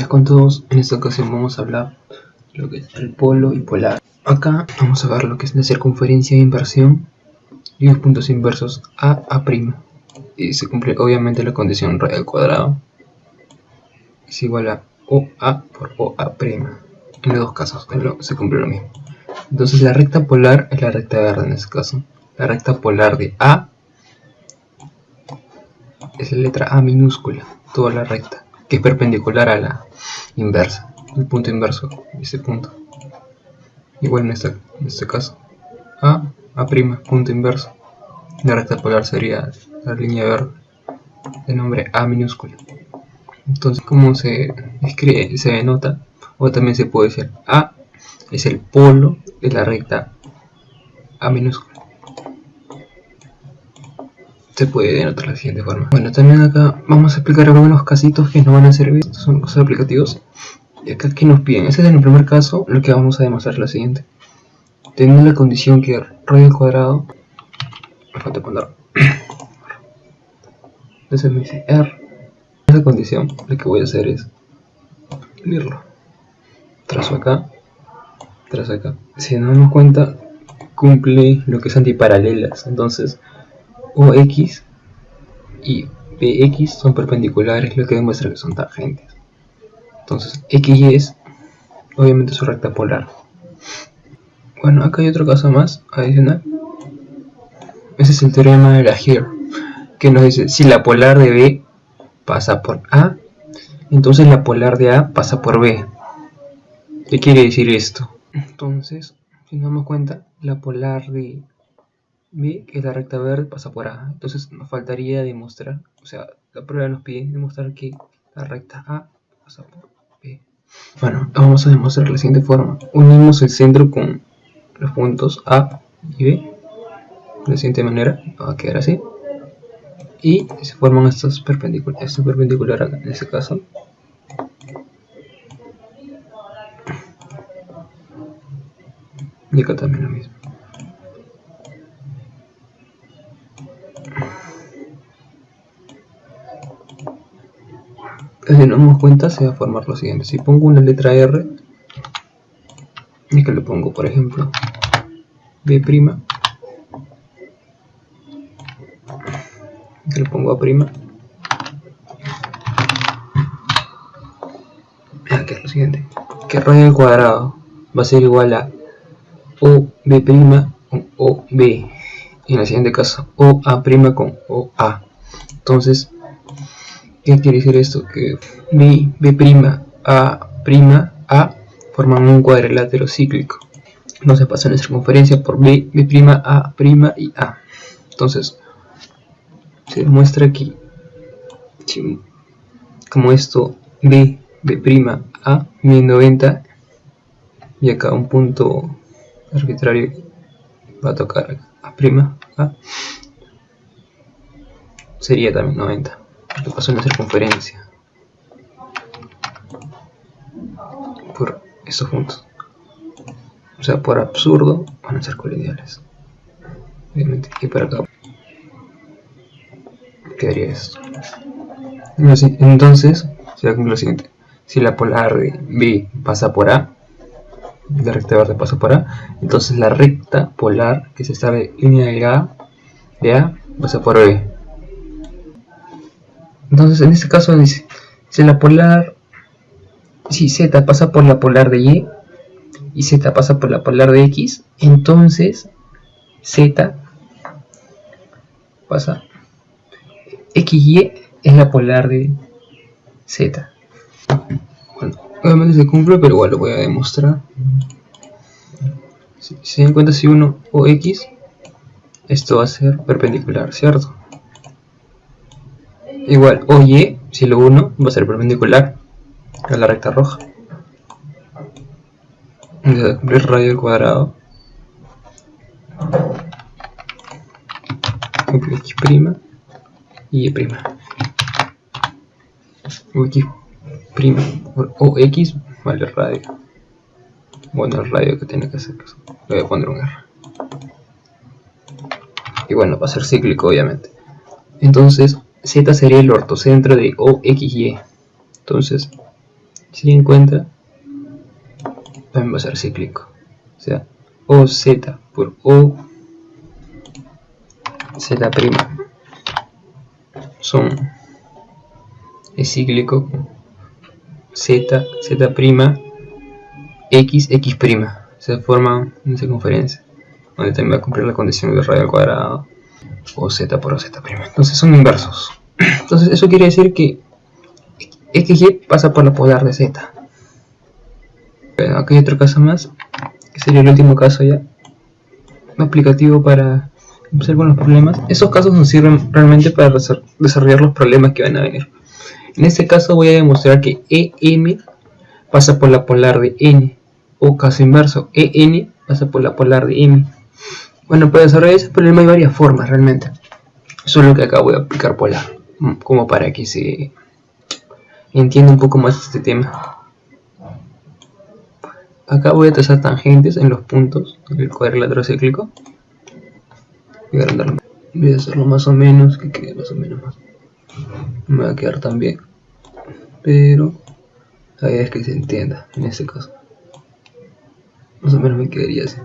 días con todos. En esta ocasión vamos a hablar de lo que es el polo y polar. Acá vamos a ver lo que es la circunferencia de inversión y los puntos inversos a A'. Y se cumple obviamente la condición raíz al cuadrado es igual a OA por OA'. En los dos casos se cumple lo mismo. Entonces la recta polar es la recta verde en este caso. La recta polar de A es la letra A minúscula, toda la recta, que es perpendicular a la inversa, el punto inverso de ese punto. Igual en este caso, A', punto inverso. La recta polar sería la línea verde, de nombre A minúscula. Entonces, ¿cómo se escribe? Se denota, o también se puede decir A es el polo de la recta A minúscula. Se puede denotar de la siguiente forma. Bueno, también acá vamos a explicar algunos casitos que nos van a servir. Estos son cosas aplicativos. Y acá, ¿qué nos piden? Este es en el primer caso. Lo que vamos a demostrar es lo siguiente. Teniendo la condición que radio al cuadrado, me falta poner. Entonces me dice R. Esa condición, lo que voy a hacer es unirlo. Trazo acá. Si nos damos cuenta, cumple lo que es antiparalelas. Entonces, OX y BX son perpendiculares, lo que demuestra que son tangentes. Entonces, XY es obviamente su recta polar. Bueno, acá hay otro caso más adicional. Ese es el teorema de la Here, que nos dice si la polar de B pasa por A, entonces la polar de A pasa por B. ¿Qué quiere decir esto? Entonces, si nos damos cuenta, la polar de B, que es la recta verde, pasa por A. Entonces nos faltaría demostrar, o sea, la prueba nos pide demostrar que la recta A pasa por B. Bueno, vamos a demostrar de la siguiente forma. Unimos el centro con los puntos A y B de la siguiente manera, va a quedar así. Y se forman estos perpendiculares. Esto perpendicular acá, en este caso. Y acá también lo mismo. Si nos damos cuenta, se va a formar lo siguiente. Si pongo una letra R, y que le pongo, por ejemplo, B', que le pongo A', que es lo siguiente, que radio al cuadrado va a ser igual a OB' con OB, y en el siguiente caso OA' con OA. Entonces, ¿qué quiere decir esto? Que B', A forman un cuadrilátero cíclico. No se pasa en circunferencia por B', A' y A. Entonces, se demuestra aquí como esto B', A mide 90 y acá un punto arbitrario va a tocar A', sería también 90. Lo pasó en la circunferencia por estos puntos, o sea, por absurdo van a ser colineales, obviamente. Y para acá quedaría esto. Entonces se va a cumplir lo siguiente: si la polar de B pasa por A, la recta verde pasa por A, entonces la recta polar, que es esta línea delgada de A, pasa por B. Entonces en este caso dice, si la polar, si Z pasa por la polar de Y Z pasa por la polar de X, entonces Z pasa, XY es la polar de Z. Bueno, obviamente se cumple, pero igual lo voy a demostrar. Si se dan cuenta, si uno o X, esto va a ser perpendicular, ¿cierto? Igual OY, si lo uno, va a ser perpendicular a la recta roja. Vamos a cumplir radio al cuadrado. Cumple X' y Y'. X' por OX vale radio. Bueno, el radio que tiene que hacer, le voy a poner un R. Y bueno, va a ser cíclico, obviamente. Entonces, Z sería el ortocentro de OXY. Entonces, si encuentra, también va a ser cíclico. O sea, OZ por O Z' es cíclico, Z, Z', X, X'. Se forman una circunferencia, donde también va a cumplir la condición de radio al cuadrado, o Z por O Z'. Entonces son inversos. Entonces eso quiere decir que XY pasa por la polar de Z. Bueno, aquí hay otro caso más, que sería el último caso ya, aplicativo para empezar con los problemas. Esos casos nos sirven realmente para desarrollar los problemas que van a venir. En este caso voy a demostrar que EM pasa por la polar de N, o caso inverso, EN pasa por la polar de M. Bueno, para desarrollar ese problema hay varias formas realmente. Solo que acá voy a aplicar polar, como para que se entienda un poco más este tema. Acá voy a trazar tangentes en los puntos del cuadrilátero cíclico. Voy a hacerlo más o menos, que quede más o menos más. No me va a quedar tan bien, pero la idea es que se entienda en este caso. Más o menos me quedaría así.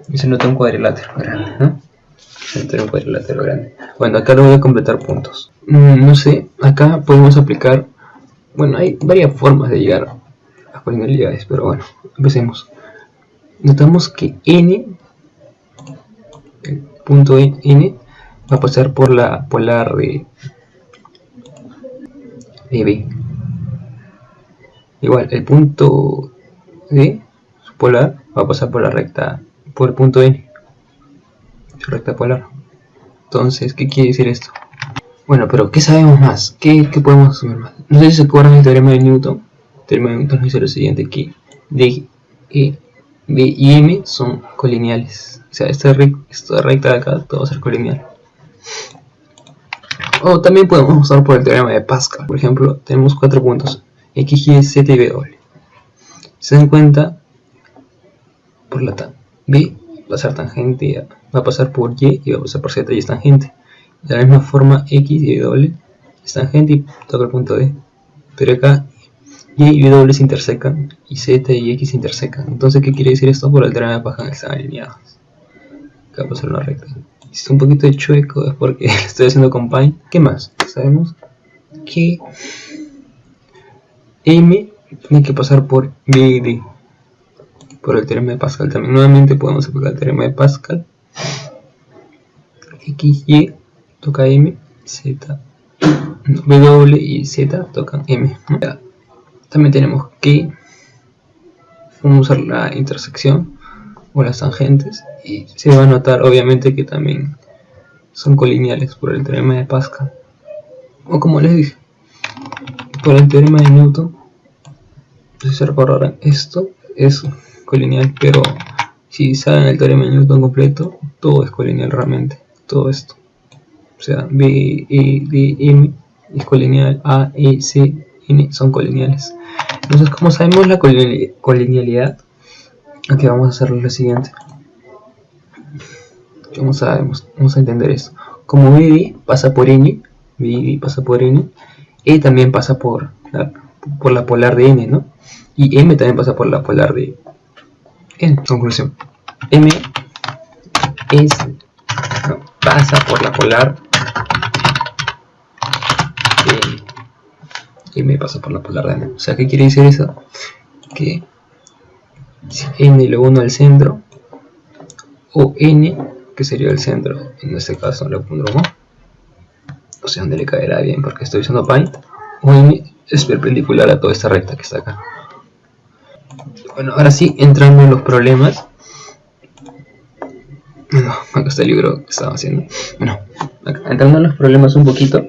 Y se nota un cuadrilátero grande, ¿no? Se nota un cuadrilátero grande. Bueno, acá lo voy a completar puntos. No sé, acá podemos aplicar... Bueno, hay varias formas de llegar a las polinomialidades, pero bueno, empecemos. Notamos que N, el punto N, va a pasar por la polar de B. Igual, el punto D, su polar, va a pasar por la recta, por el punto N, su recta polar. Entonces, ¿qué quiere decir esto? Bueno, pero ¿qué sabemos más? ¿Qué podemos asumir más? No sé si se acuerdan del teorema de Newton. El teorema de Newton nos dice lo siguiente, que D, E, B y M son colineales. O sea, esta recta de acá, todo va a ser colineal. O también podemos usar por el teorema de Pascal. Por ejemplo, tenemos 4 puntos, X, Y, Z y W. Se dan cuenta, por la B va a ser tangente, va a pasar por Y y va a pasar por Z y es tangente. De la misma forma, X y W es tangente y toca el punto D. Pero acá Y y W se intersecan y Z y X se intersecan. Entonces, ¿qué quiere decir esto? Por el teorema de Pascal están alineados. Acá va a ser una recta. Si está un poquito de chueco es porque lo estoy haciendo con Paint. ¿Qué más? Sabemos que M tiene que pasar por B y D. Por el teorema de Pascal también. Nuevamente podemos aplicar el teorema de Pascal. X, Y toca M, Z, W y Z tocan M, ¿no? También tenemos que usar la intersección o las tangentes y se va a notar obviamente que también son colineales por el teorema de Pascal. O como les dije, por el teorema de Newton, si se recordarán, esto es colineal, pero si saben el teorema de Newton completo, todo es colineal realmente, todo esto. O sea, B, E, D, M es colineal, A, E, C, N son colineales. Entonces, como sabemos la colinealidad, aquí vamos a hacer lo siguiente. Vamos a entender esto. Como BD pasa por N, BD pasa por N, E también pasa por la polar de N, ¿no? Y M también pasa por la polar de N. Conclusión. M pasa por la polar de N. M pasa por la polar de N. O sea, ¿qué quiere decir eso? Que si N lo uno al centro, o N, que sería el centro, en este caso lo pondremos, no sé dónde le caerá bien porque estoy usando Paint, o N es perpendicular a toda esta recta que está acá. Bueno, ahora sí, entrando en los problemas. Bueno, acá está el libro que estaba haciendo. Bueno, entrando en los problemas un poquito,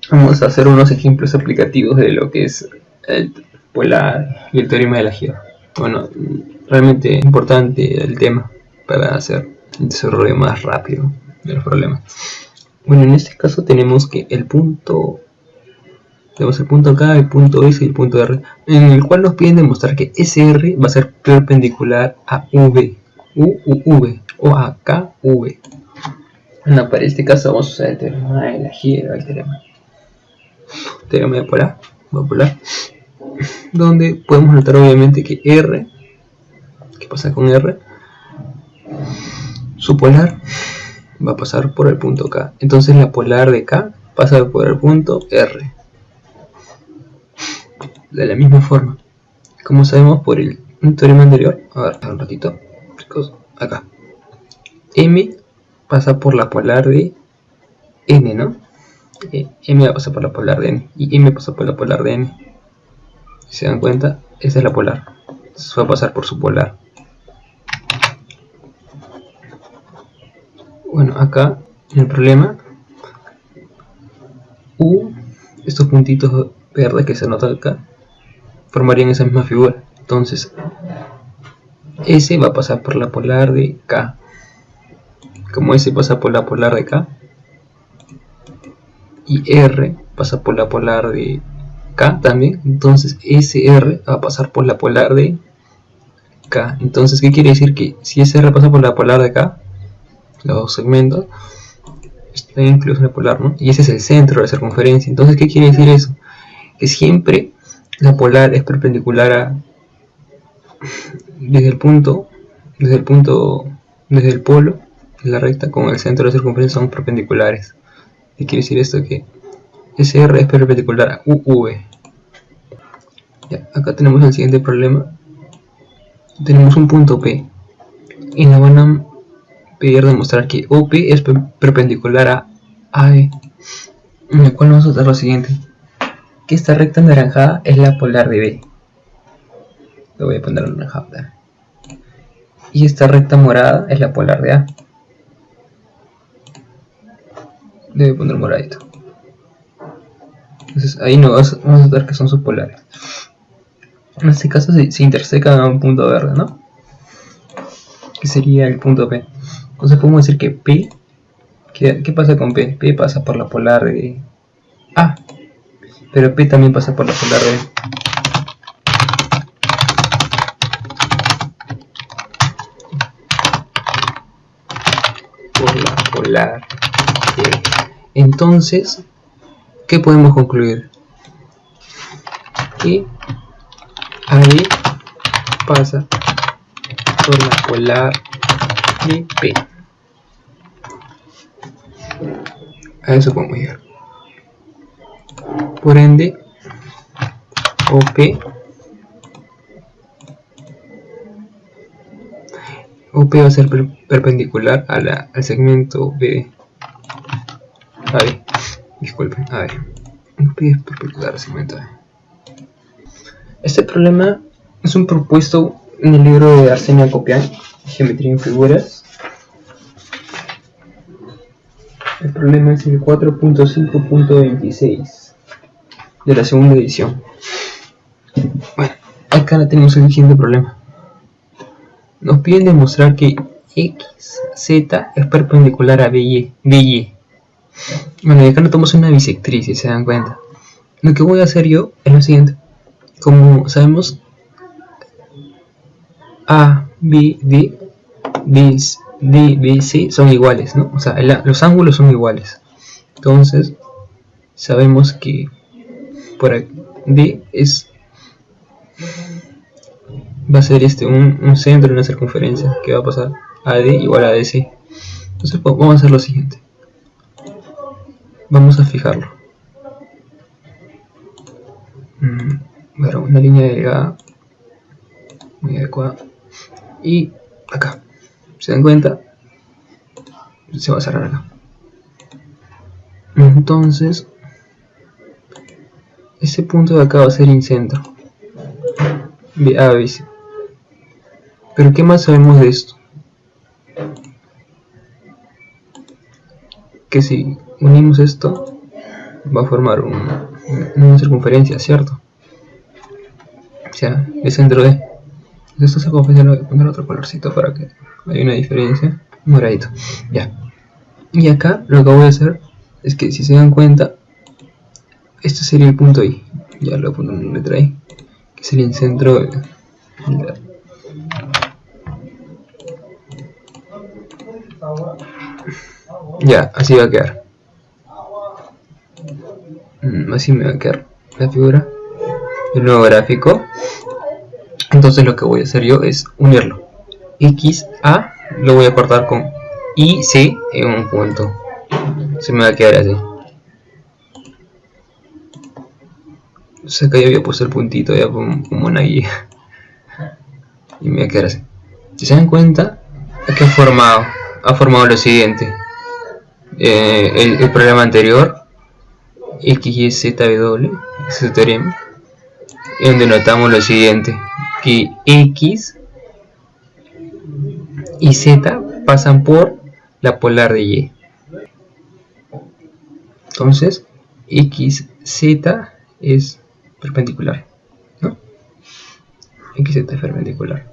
vamos a hacer unos ejemplos aplicativos de lo que es el polar y el teorema de la gira. Bueno, realmente importante el tema para hacer el desarrollo más rápido de los problemas. Bueno, en este caso tenemos que el punto, tenemos el punto acá, el punto S y el punto R, en el cual nos piden demostrar que SR va a ser perpendicular a V, V o a KV. Bueno, para este caso vamos a usar el teorema de la gira, el teorema de polar. donde podemos notar obviamente que R, ¿qué pasa con R? Su polar va a pasar por el punto K, entonces la polar de K pasa por el punto R. De la misma forma, como sabemos por el teorema anterior, a ver, un ratito, chicos, acá, M pasa por la polar de N, ¿no? M va a pasar por la polar de N y M pasa por la polar de N. Si se dan cuenta, esa es la polar, entonces va a pasar por su polar. Bueno, acá en el problema, U, estos puntitos verdes que se notan acá, formarían esa misma figura. Entonces, S va a pasar por la polar de K. Como S pasa por la polar de K, y R pasa por la polar de K también, entonces SR va a pasar por la polar de K. Entonces, ¿qué quiere decir? Que si SR pasa por la polar de K, los dos segmentos están incluidos en la polar, ¿no? Y ese es el centro de la circunferencia. Entonces, ¿qué quiere decir eso? Que siempre la polar es perpendicular a, desde el polo de la recta con el centro de la circunferencia son perpendiculares. ¿Qué quiere decir esto? Que SR es perpendicular a UV. Ya, acá tenemos el siguiente problema. Tenemos un punto P y nos van a pedir demostrar que OP es perpendicular a AE, en el cual vamos a hacer lo siguiente: que esta recta anaranjada es la polar de B, lo voy a poner anaranjada, y esta recta morada es la polar de A, le voy a poner moradito. Entonces ahí no vamos a notar que son sus polares. En este caso se intersecan a un punto verde, ¿no? Que sería el punto P. Entonces podemos decir que P, ¿qué pasa con P? P pasa por la polar de A, pero P también pasa por la polar de B. Entonces, ¿qué podemos concluir? Que AB pasa por la polar de P. A eso podemos llegar. Por ende, OP va a ser perpendicular a al segmento B. AB, disculpen, AB. OP es perpendicular al segmento B. Este problema es un propuesto en el libro de Arsenio Acopian, Geometría en Figuras. El problema es el 4.5.26 de la segunda edición. Bueno, acá tenemos el siguiente problema. Nos piden demostrar que XZ es perpendicular a BY. Bueno, y acá notamos una bisectriz, si se dan cuenta. Lo que voy a hacer yo es lo siguiente. Como sabemos, A, B, D, C son iguales, ¿no? O sea, los ángulos son iguales. Entonces, sabemos que por aquí D va a ser un centro de una circunferencia que va a pasar AD igual a DC. Entonces, vamos a hacer lo siguiente. Vamos a fijarlo. Una línea delgada, muy adecuada. Y acá, ¿se dan cuenta? Se va a cerrar acá. Entonces, ese punto de acá va a ser incentro. BC. Pero ¿qué más sabemos de esto? Que si unimos esto, va a formar una circunferencia, ¿cierto? O sea, el centro D. Esta circunferencia le voy a poner otro colorcito para que haya una diferencia. Moradito. Ya. Y acá lo que voy a hacer es que, si se dan cuenta, este sería el punto I. Ya lo voy a poner una letra I, que sería el centro de ya, así va a quedar. Así me va a quedar la figura. el nuevo gráfico. Entonces lo que voy a hacer yo es unirlo. XA lo voy a cortar con IC en un punto. Se me va a quedar así. O sea que yo había puesto el puntito ya como una guía. Y me va a quedar así. Si se dan cuenta, aquí ha formado lo siguiente. El problema anterior, X, Y, Z, W, ese teorema, en donde notamos lo siguiente, que X y Z pasan por la polar de Y. Entonces, XZ es perpendicular, ¿no? XZ es perpendicular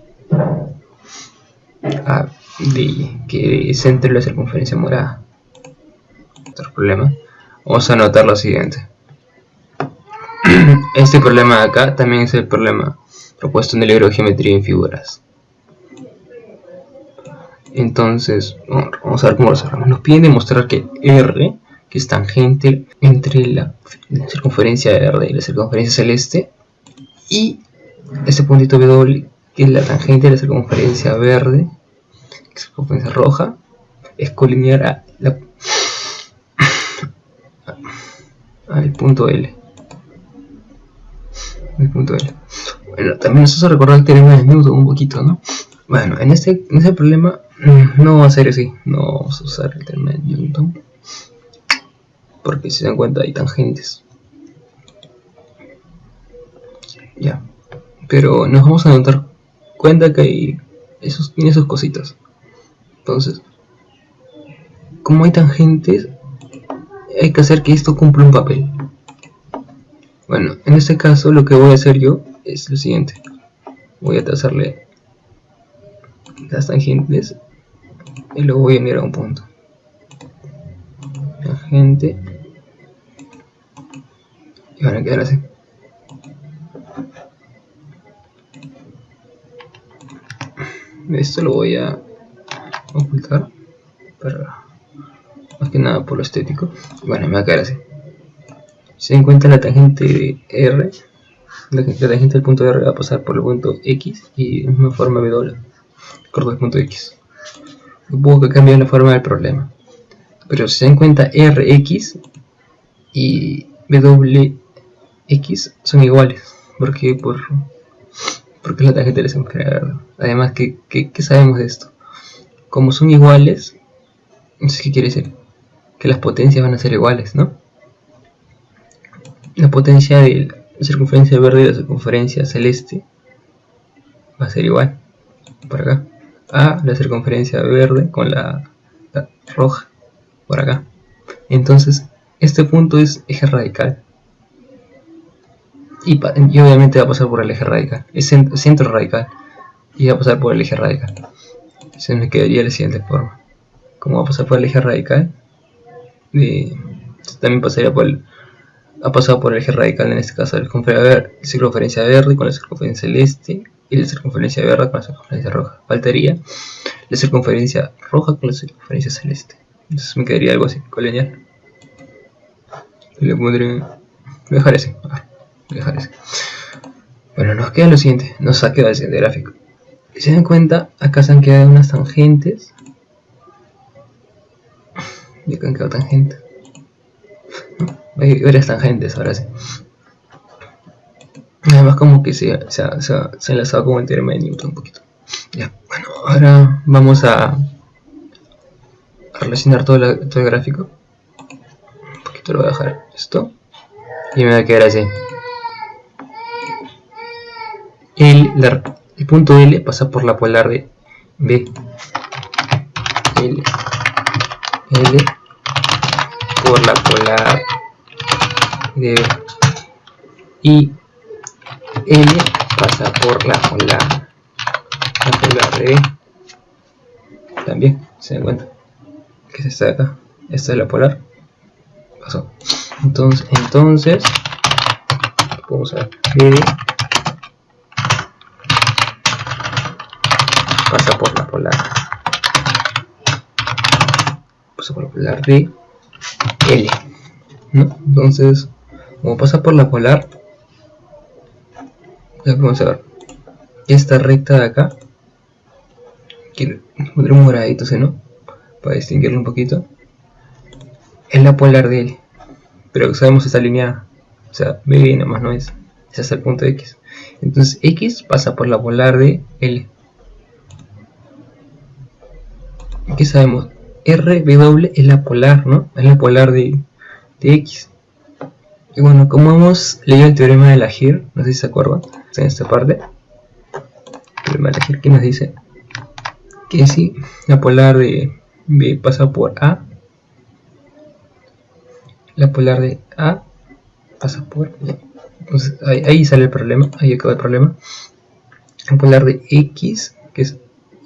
a de Y, que es entre la circunferencia morada. Otro problema. Vamos a anotar lo siguiente. Este problema de acá también es el problema propuesto en el libro de geometría en figuras. Entonces, vamos a ver cómo lo cerramos. Nos piden demostrar que R, que es tangente entre la circunferencia verde y la circunferencia celeste, y este puntito W, que es la tangente de la circunferencia verde, que es la circunferencia roja, es colinear al punto L. El punto L. Bueno, también nos hace recordar el teorema de Newton un poquito, ¿no? Bueno, en ese problema no va a ser así. No vamos a usar el teorema de Newton, porque si se dan cuenta hay tangentes. Ya. Pero nos vamos a dar cuenta que hay tiene esos cositas. Entonces, como hay tangentes, hay que hacer que esto cumpla un papel. Bueno, en este caso lo que voy a hacer yo es lo siguiente. Voy a trazarle las tangentes y luego voy a unir a un punto. Tangente. Y van a quedar así. Esto lo voy a ocultar para, más que nada por lo estético. Bueno, me va a quedar así. Si se dan cuenta, la tangente de R, la tangente del punto R va a pasar por el punto X y de misma forma W corto el punto X. Supongo que cambia la forma del problema, pero si se dan cuenta, RX y WX son iguales. ¿Por qué? Porque la tangente de la circunferencia verde. Además, ¿qué sabemos de esto? Como son iguales, entonces ¿qué quiere decir? Que las potencias van a ser iguales, ¿no? La potencia de la circunferencia verde y la circunferencia celeste va a ser igual por acá a la circunferencia verde con la roja por acá. Entonces este punto es eje radical y obviamente va a pasar por el eje radical, es centro radical y va a pasar por el eje radical. Se me quedaría de la siguiente forma: como va a pasar por el eje radical, también pasaría ha pasado por el eje radical, en este caso la circunferencia verde con la circunferencia celeste y la circunferencia verde con la circunferencia roja. Faltaría la circunferencia roja con la circunferencia celeste. Entonces me quedaría algo así, colineal. Y le pondré... voy a dejar ese. Bueno, nos queda lo siguiente. Nos ha quedado el siguiente gráfico. Si se dan cuenta, acá se han quedado unas tangentes. Y acá han quedado tangentes. Hay varias tangentes ahora sí. Además como que se ha enlazado como el teorema de Newton un poquito. Ya, bueno, ahora vamos a relacionar todo el gráfico. Un poquito lo voy a dejar esto. Y me va a quedar así. El punto L pasa por la polar de B. L por la polar de B. Y L pasa por la polar de B. También, se dan cuenta que es esta de acá. Esta es la polar. Pasó. Entonces vamos a ver. B pasa por la polar. Pasa por la polar de L, ¿no? Entonces, como pasa por la polar, vamos a ver. Esta recta de acá, quiero poner un moradito, ¿no? Para distinguirlo un poquito. Es la polar de L, pero sabemos esta línea, o sea, B nada más no es hasta el punto X. Entonces X pasa por la polar de L. ¿Qué sabemos? RW es la polar, ¿no? Es la polar de X. Y bueno, como hemos leído el teorema de Laguerre, no sé si se acuerdan, en esta parte, el teorema de Laguerre que nos dice que si la polar de B pasa por A, la polar de A pasa por B. Entonces ahí sale el problema, ahí acaba el problema. La polar de X, que es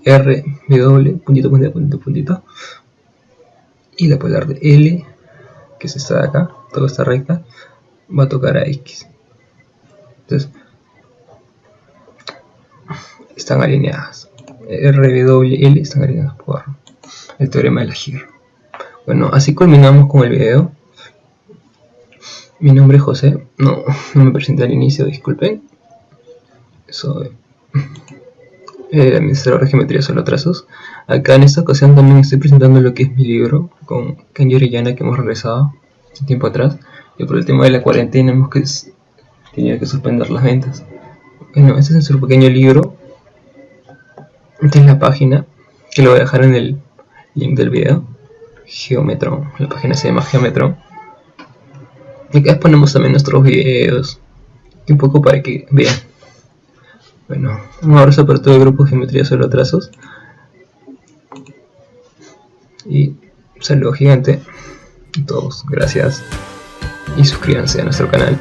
RW, puntito, puntito, puntito, puntito, y la polar de L, que es esta de acá, toda esta recta, va a tocar a X. Entonces están alineadas. RW y L están alineadas por el teorema de Laguerre. Bueno, así culminamos con el video. Mi nombre es José. No me presenté al inicio, disculpen. Soy administrador de geometría solo trazos. Acá en esta ocasión también estoy presentando lo que es mi libro con Kenji Orellana, que hemos regresado hace tiempo atrás. Y por el tema de la cuarentena hemos tenido que suspender las ventas. Bueno, este es nuestro pequeño libro. Esta es la página, que lo voy a dejar en el link del video. Geometron, la página se llama Geometron. Y acá ponemos también nuestros videos, y un poco para que vean. Bueno, un abrazo para todo el grupo Geometría Solo Trazos. Y un saludo gigante a todos, gracias. Y suscríbanse a nuestro canal.